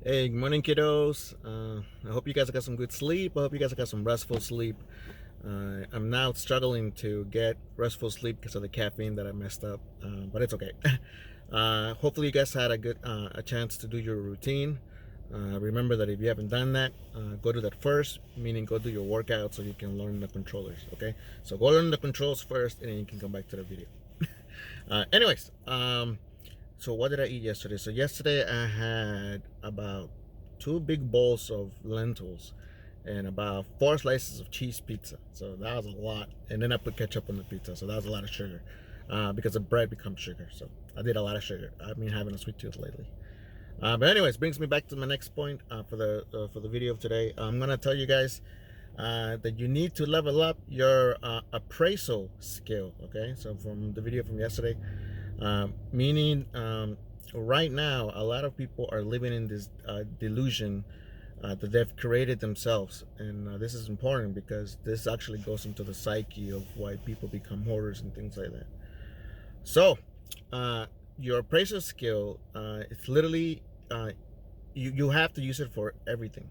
Hey, good morning, kiddos. I hope you guys got some good sleep. I hope you guys got some restful sleep. I'm now struggling to get restful sleep because of the caffeine that I messed up, but it's okay. Hopefully, you guys had a chance to do your routine. Remember that if you haven't done that, go do that first, meaning go do your workout so you can learn the controllers. Okay, so go learn the controls first, and then you can come back to the video. Anyways, so what did I eat yesterday? So yesterday I had about two big bowls of lentils and about 4 slices of cheese pizza. So that was a lot. And then I put ketchup on the pizza. So that was a lot of sugar because the bread becomes sugar. So I did a lot of sugar. I've been having a sweet tooth lately. But anyways, brings me back to my next point for the video of today. I'm gonna tell you guys that you need to level up your appraisal skill. Okay, so from the video from yesterday, meaning right now a lot of people are living in this delusion that they've created themselves, and this is important because this actually goes into the psyche of why people become hoarders and things like that. So your appraisal skill, it's literally you have to use it for everything,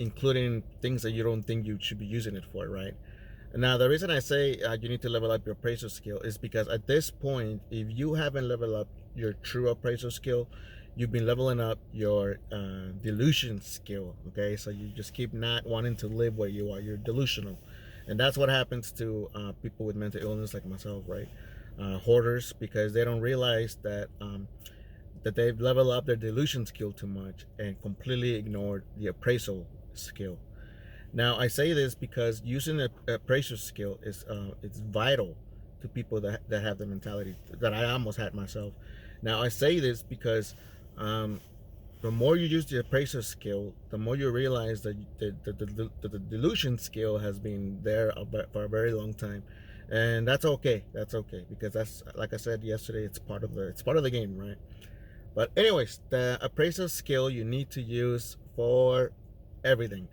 including things that you don't think you should be using it for, right? Now, the reason I say you need to level up your appraisal skill is because at this point, if you haven't leveled up your true appraisal skill, you've been leveling up your delusion skill. Okay, so you just keep not wanting to live where you are. You're delusional, and that's what happens to people with mental illness like myself, right? Hoarders, because they don't realize that they've leveled up their delusion skill too much and completely ignored the appraisal skill. Now, I say this because using the appraisal skill is it's vital to people that have the mentality that I almost had myself. Now, I say this because the more you use the appraisal skill, the more you realize that the delusion skill has been there for a very long time, and that's okay. That's okay because that's, like I said yesterday, it's part of the game, right? But anyways, the appraisal skill you need to use for everything,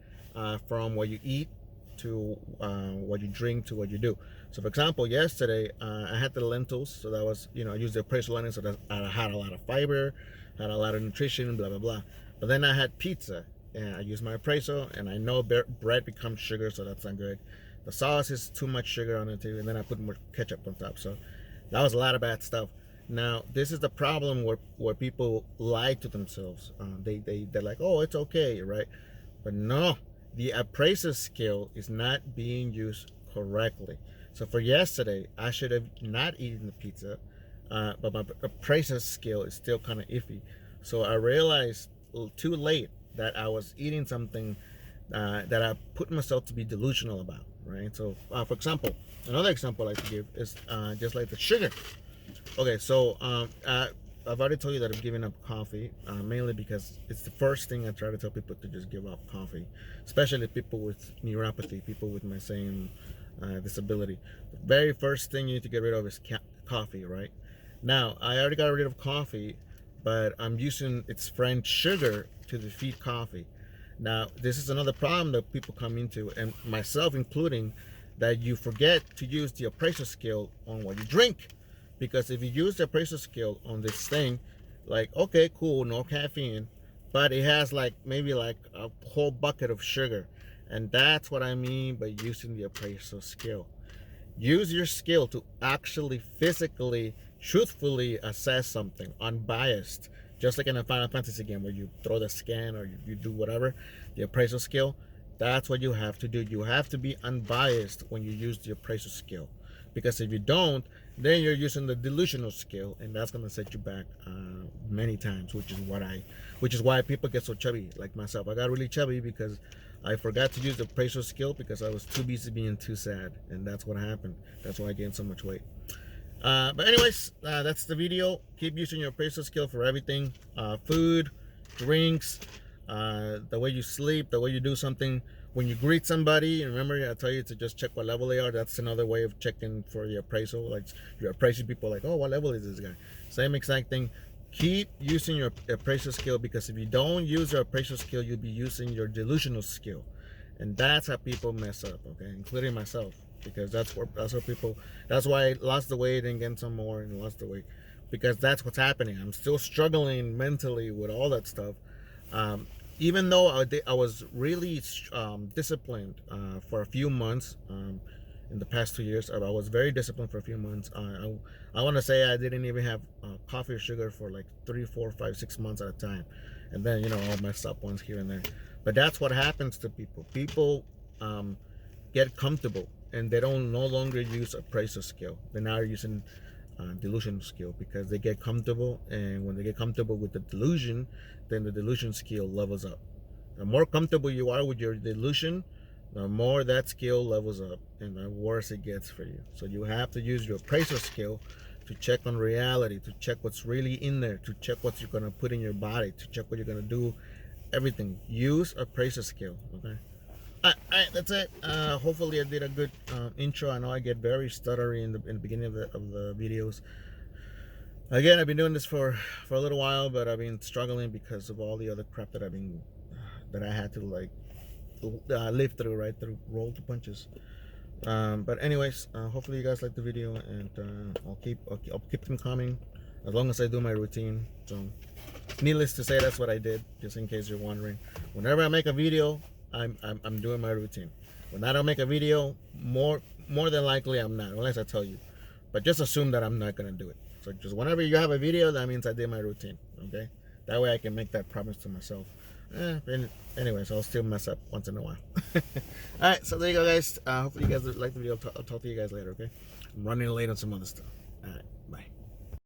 from what you eat to what you drink to what you do. So, for example, yesterday I had the lentils, so that was, I used the appraisal lentils, so that I had a lot of fiber, had a lot of nutrition, blah blah blah. But then I had pizza, and I used my appraisal, and I know bread becomes sugar, so that's not good. The sauce is too much sugar on it too, and then I put more ketchup on top, so that was a lot of bad stuff. Now, this is the problem where people lie to themselves. They're like, oh, it's okay, right? But no, the appraisal skill is not being used correctly. So for yesterday, I should have not eaten the pizza, but my appraisal skill is still kind of iffy. So I realized too late that I was eating something that I put myself to be delusional about, right? So, for example, another example I like to give is just like the sugar. Okay, so I've already told you that I'm giving up coffee, mainly because it's the first thing I try to tell people to just give up coffee, especially people with neuropathy, people with my same disability. The very first thing you need to get rid of is coffee, right? Now, I already got rid of coffee, but I'm using its French sugar to defeat coffee. Now, this is another problem that people come into, and myself including, that you forget to use the appraisal skill on what you drink. Because if you use the appraisal skill on this thing, like, okay, cool, no caffeine, but it has like maybe like a whole bucket of sugar. And that's what I mean by using the appraisal skill. Use your skill to actually physically, truthfully assess something, unbiased. Just like in a Final Fantasy game where you throw the scan or you do whatever, the appraisal skill, that's what you have to do. You have to be unbiased when you use the appraisal skill. Because if you don't, then you're using the delusional skill, and that's gonna set you back many times, which is why people get so chubby, like myself. I got really chubby because I forgot to use the appraisal skill because I was too busy being too sad, and that's what happened. That's why I gained so much weight. But anyways, that's the video. Keep using your appraisal skill for everything: food, drinks, the way you sleep, the way you do something. When you greet somebody, remember I tell you to just check what level they are. That's another way of checking for your appraisal. Like, you're appraising people like, oh, what level is this guy? Same exact thing. Keep using your appraisal skill, because if you don't use your appraisal skill, you'll be using your delusional skill, and that's how people mess up. Okay, including myself, because that's where people. That's why I lost the weight and gained some more, and lost the weight, because that's what's happening. I'm still struggling mentally with all that stuff. Even though I was really disciplined for a few months in the past 2 years. I was very disciplined for a few months. I want to say I didn't even have coffee or sugar for like 3, 4, 5, 6 months at a time, and then I'll mess up once here and there. But that's what happens to people. People get comfortable and they don't no longer use appraisal skill. They're now using delusion skill because they get comfortable, and when they get comfortable with the delusion, then the delusion skill levels up. The more comfortable you are with your delusion, the more that skill levels up and the worse it gets for you. So you have to use your appraisal skill to check on reality, to check what's really in there, to check what you're going to put in your body, to check what you're going to do, everything. Use appraisal skill, okay? All right, that's it. Hopefully I did a good intro. I know I get very stuttery in the beginning of the videos. Again, I've been doing this for a little while, but I've been struggling because of all the other crap that I had to like live through, right through, roll the punches. But anyways, hopefully you guys like the video, and I'll keep them coming as long as I do my routine. So needless to say, that's what I did, just in case you're wondering. Whenever I make a video, I'm doing my routine. When I don't make a video, more than likely I'm not, unless I tell you. But just assume that I'm not gonna do it. So just whenever you have a video, that means I did my routine. Okay, that way I can make that promise to myself. Anyways, I'll still mess up once in a while. All right, so there you go, guys. Hopefully you guys like the video. I'll talk to you guys later. Okay, I'm running late on some other stuff. All right.